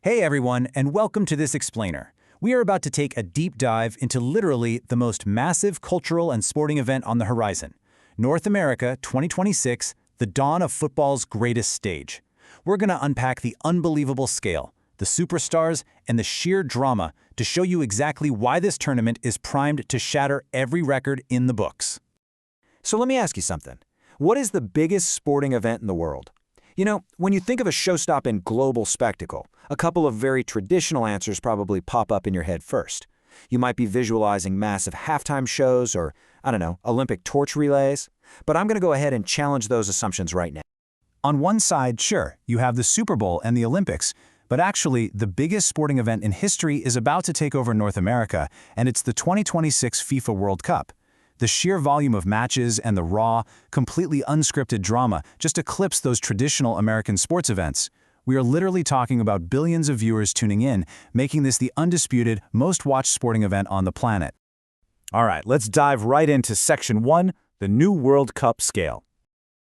Hey everyone, and welcome to this explainer. We are about to take a deep dive into literally the most massive cultural and sporting event on the horizon. North America 2026, the dawn of football's greatest stage. We're going to unpack the unbelievable scale, the superstars, and the sheer drama to show you exactly why this tournament is primed to shatter every record in the books. So let me ask you something. What is the biggest sporting event in the world? You know, when you think of a showstopping global spectacle, a couple of very traditional answers probably pop up in your head first. You might be visualizing massive halftime shows or, Olympic torch relays. But I'm going to go ahead and challenge those assumptions right now. On one side, sure, you have the Super Bowl and the Olympics, but actually, the biggest sporting event in history is about to take over North America, and it's the 2026 FIFA World Cup. The sheer volume of matches and the raw, completely unscripted drama just eclipse those traditional American sports events. We are literally talking about billions of viewers tuning in, making this the undisputed, most-watched sporting event on the planet. All right, let's dive right into Section 1, the new World Cup scale.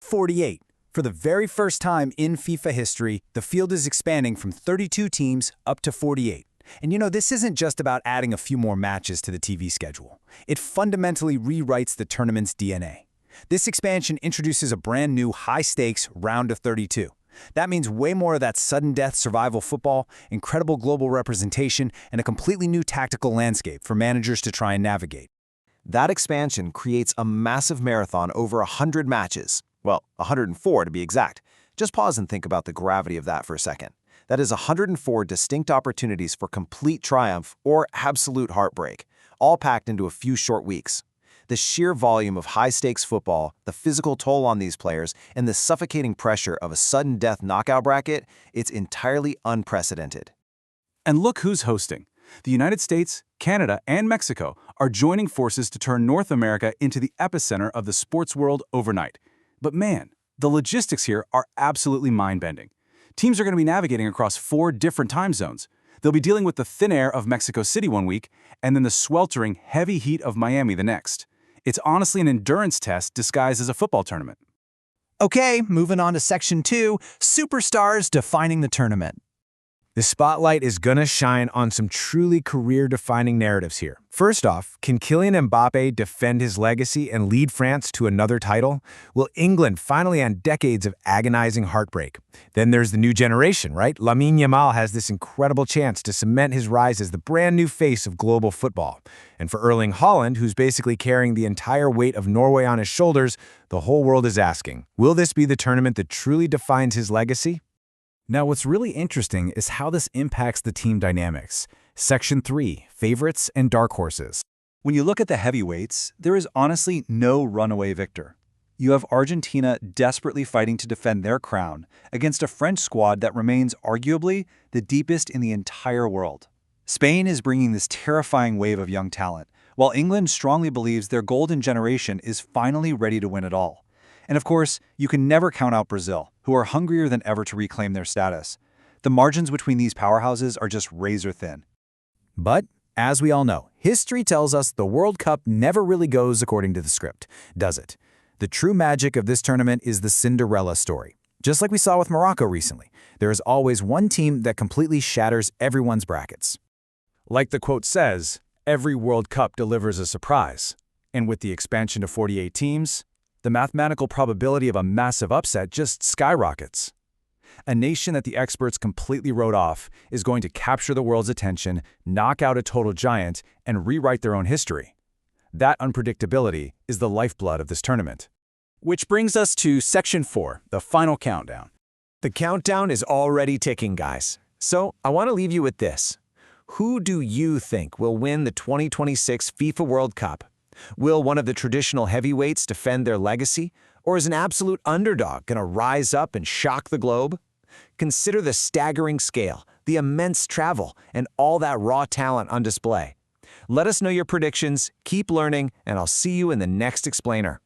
48. For the very first time in FIFA history, the field is expanding from 32 teams up to 48. And this isn't just about adding a few more matches to the TV schedule. It fundamentally rewrites the tournament's DNA. This expansion introduces a brand new high-stakes round of 32. That means way more of that sudden-death survival football, incredible global representation, and a completely new tactical landscape for managers to try and navigate. That expansion creates a massive marathon over 100 matches. Well, 104 to be exact. Just pause and think about the gravity of that for a second. That is 104 distinct opportunities for complete triumph or absolute heartbreak, all packed into a few short weeks. The sheer volume of high-stakes football, the physical toll on these players, and the suffocating pressure of a sudden-death knockout bracket, it's entirely unprecedented. And look who's hosting. The United States, Canada, and Mexico are joining forces to turn North America into the epicenter of the sports world overnight. But man, the logistics here are absolutely mind-bending. Teams are going to be navigating across 4 different time zones. They'll be dealing with the thin air of Mexico City one week, and then the sweltering, heavy heat of Miami the next. It's honestly an endurance test disguised as a football tournament. Okay, moving on to Section 2, superstars defining the tournament. The spotlight is gonna shine on some truly career-defining narratives here. First off, can Kylian Mbappé defend his legacy and lead France to another title? Will England finally end decades of agonizing heartbreak? Then there's the new generation, right? Lamine Yamal has this incredible chance to cement his rise as the brand new face of global football. And for Erling Haaland, who's basically carrying the entire weight of Norway on his shoulders, the whole world is asking, will this be the tournament that truly defines his legacy? Now, what's really interesting is how this impacts the team dynamics. Section 3, favorites and dark horses. When you look at the heavyweights, there is honestly no runaway victor. You have Argentina desperately fighting to defend their crown against a French squad that remains arguably the deepest in the entire world. Spain is bringing this terrifying wave of young talent, while England strongly believes their golden generation is finally ready to win it all. And of course, you can never count out Brazil, who are hungrier than ever to reclaim their status. The margins between these powerhouses are just razor thin. But, as we all know, history tells us the World Cup never really goes according to the script, does it? The true magic of this tournament is the Cinderella story. Just like we saw with Morocco recently, there is always one team that completely shatters everyone's brackets. Like the quote says, every World Cup delivers a surprise. And with the expansion to 48 teams, the mathematical probability of a massive upset just skyrockets. A nation that the experts completely wrote off is going to capture the world's attention, knock out a total giant, and rewrite their own history. That unpredictability is the lifeblood of this tournament. Which brings us to Section 4, the final countdown. The countdown is already ticking, guys. So I want to leave you with this. Who do you think will win the 2026 FIFA World Cup? Will one of the traditional heavyweights defend their legacy, or is an absolute underdog going to rise up and shock the globe? Consider the staggering scale, the immense travel, and all that raw talent on display. Let us know your predictions, keep learning, and I'll see you in the next explainer.